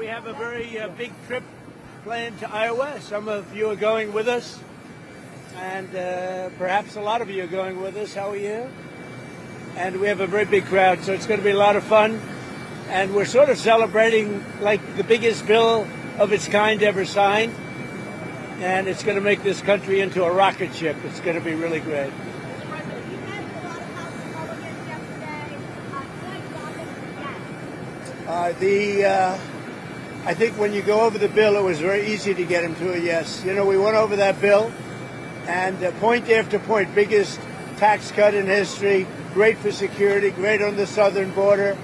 we have a very big trip planned to Iowa. Some of you are going with us, and perhaps a lot of you are going with us. How are you? And we have a very big crowd, so it's going to be a lot of fun. And we're sort of celebrating like the biggest bill of its kind ever signed. And it's going to make this country into a rocket ship. It's going to be really great. I think when you go over the bill, it was very easy to get him to a yes. You know, we went over that bill, and point after point, biggest tax cut in history, great for security, great on the southern border,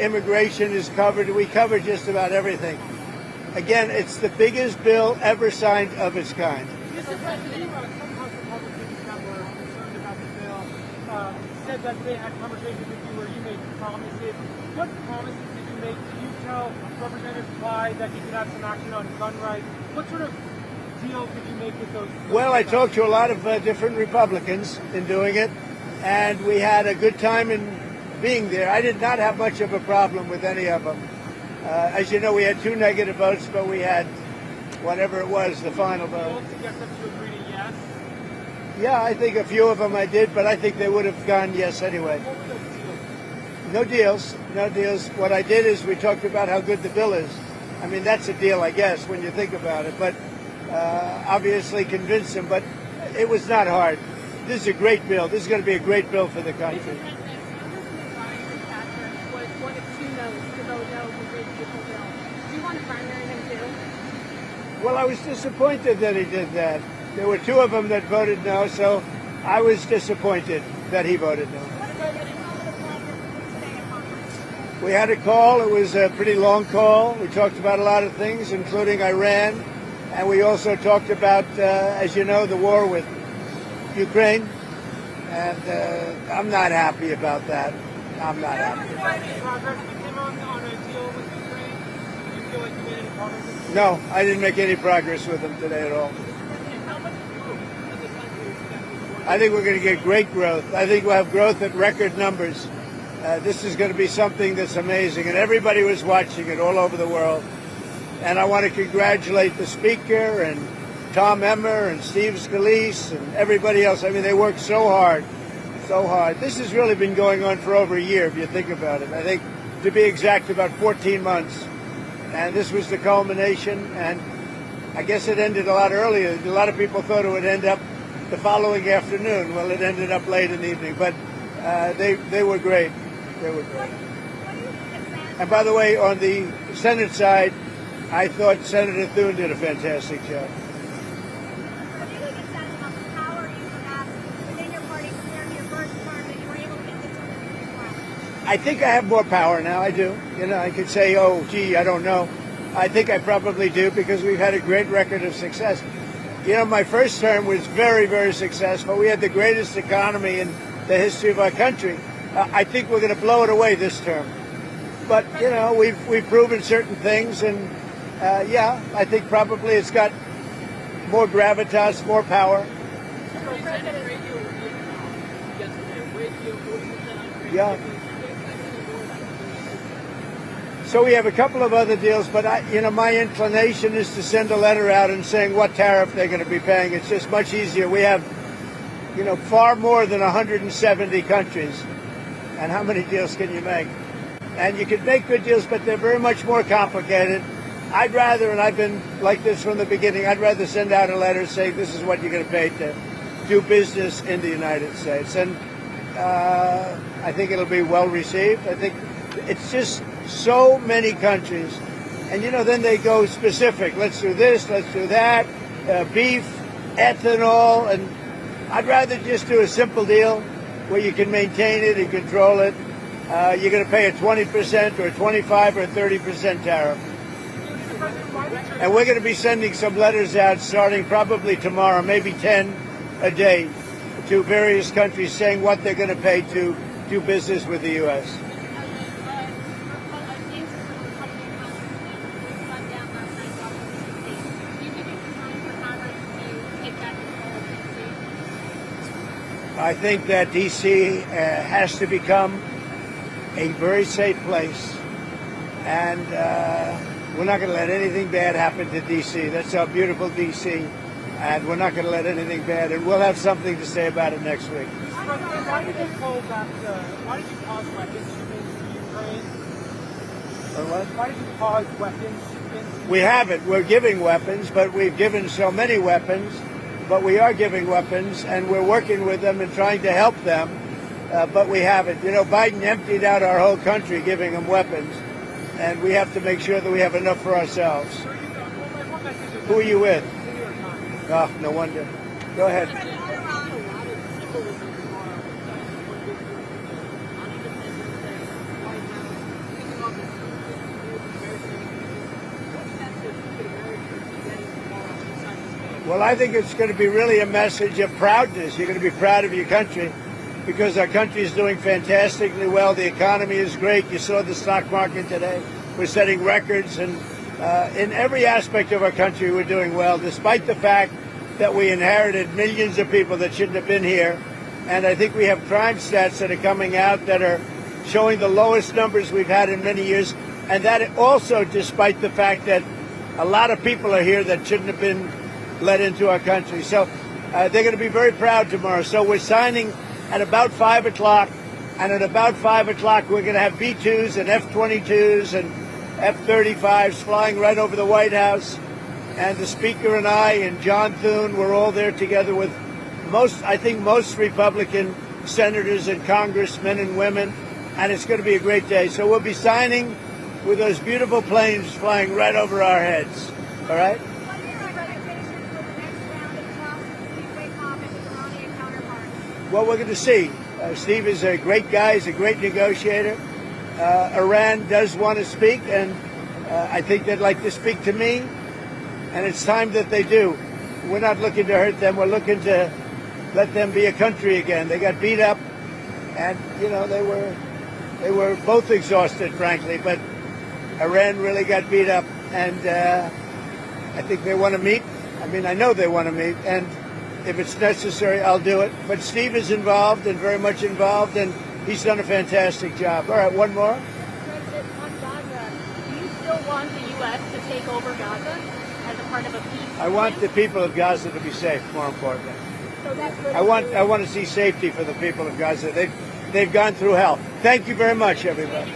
immigration is covered. We covered just about everything. Again, it's the biggest bill ever signed of its kind. Mr. President, some House Republicans that were concerned about the bill said that they had conversations with you where you made promises. What promises did you make? Did you tell Representative Clyde that he could have some action on gun rights? What sort of deal did you make with those? Well, I talked to a lot of different Republicans in doing it, and we had a good time in being there. I did not have much of a problem with any of them. As you know, we had 2 negative votes, but we had whatever it was, the final vote. To get them to agree to yes? Yeah, I think a few of them I did, but I think they would have gone yes anyway. What were those deals? No deals, no deals. What I did is we talked about how good the bill is. I mean, that's a deal, I guess, when you think about it. But obviously convinced them, but it was not hard. This is a great bill. This is going to be a great bill for the country. Well, I was disappointed that he did that. There were 2 of them that voted no, so I was disappointed that he voted no. We had a call. It was a pretty long call. We talked about a lot of things, including Iran, and we also talked about, as you know, the war with Ukraine, and I'm not happy about that. I'm not happy about it. No, I didn't make any progress with them today at all. I think we're going to get great growth. I think we'll have growth at record numbers. This is going to be something that's amazing, and everybody was watching it all over the world. And I want to congratulate the Speaker and Tom Emmer and Steve Scalise and everybody else. I mean, they worked so hard, so hard. This has really been going on for over a year, if you think about it. I think, to be exact, about 14 months. And this was the culmination, and I guess it ended a lot earlier. A lot of people thought it would end up the following afternoon. Well, it ended up late in the evening, but they were great. They were great. And by the way, on the Senate side, I thought Senator Thune did a fantastic job. What do you think it says about the power you have within your party compared to your first term that you were able to get this over? I think I have more power now. I do. You know, I could say, oh, gee, I don't know. I think I probably do because we've had a great record of success. You know, my first term was very, very successful. We had the greatest economy in the history of our country. I think we're going to blow it away this term. But, you know, we've proven certain things, and, yeah, I think probably it's got more gravitas, more power. Yeah. So we have a couple of other deals, but my inclination is to send a letter out and saying what tariff they're going to be paying. It's just much easier. We have, far more than 170 countries. And how many deals can you make? And you can make good deals, but they're very much more complicated. I'd rather, and I've been like this from the beginning, I'd rather send out a letter saying this is what you're going to pay to do business in the United States. And I think it'll be well received. I think it's just so many countries. And, then they go specific. Let's do this, let's do that, beef, ethanol. And I'd rather just do a simple deal where you can maintain it and control it. You're going to pay a 20% or a 25 or 30% tariff. And we're going to be sending some letters out starting probably tomorrow, maybe 10 a day, to various countries saying what they're going to pay to do business with the U.S. I think that D.C. has to become a very safe place. And We're not going to let anything bad happen to D.C. That's our beautiful D.C., and we're not going to let anything bad. And we'll have something to say about it next week. Why did you call that? Why did you cause weapons shipments to Ukraine? Or what? Why did you cause weapons shipments? We haven't. We're giving weapons, but we've given so many weapons. But we are giving weapons, and we're working with them and trying to help them. But we haven't. You know, Biden emptied out our whole country giving them weapons, and we have to make sure that we have enough for ourselves. Who are you with? Oh, no wonder. Go ahead. Well, I think it's going to be really a message of proudness. You're going to be proud of your country because our country is doing fantastically well. The economy is great. You saw the stock market today. We're setting records, and in every aspect of our country, we're doing well, despite the fact that we inherited millions of people that shouldn't have been here. And I think we have crime stats that are coming out that are showing the lowest numbers we've had in many years. And that also despite the fact that a lot of people are here that shouldn't have been let into our country. So they're going to be very proud tomorrow. So we're signing at about 5 o'clock. And at about 5 o'clock, we're going to have B-2s and F-22s and F-35s flying right over the White House. And the Speaker and I and John Thune, we're all there together with most Republican senators and congressmen and women. And it's going to be a great day. So we'll be signing with those beautiful planes flying right over our heads. All right? What are your expectations for the next round of talks with Steve Waycroft and his Iranian counterparts? Well, we're going to see. Steve is a great guy. He's a great negotiator. Iran does want to speak, and I think they'd like to speak to me. And it's time that they do. We're not looking to hurt them. We're looking to let them be a country again. They got beat up, and you know they were both exhausted, frankly. But Iran really got beat up, and I think they want to meet. I mean, I know they want to meet, and if it's necessary, I'll do it. But Steve is involved and very much involved, and he's done a fantastic job. All right, one more. President, on Gaza, do you still want the U.S. to take over Gaza as a part of a peace? I want the people of Gaza to be safe, more importantly. So that could I want to see safety for the people of Gaza. They've gone through hell. Thank you very much, everybody.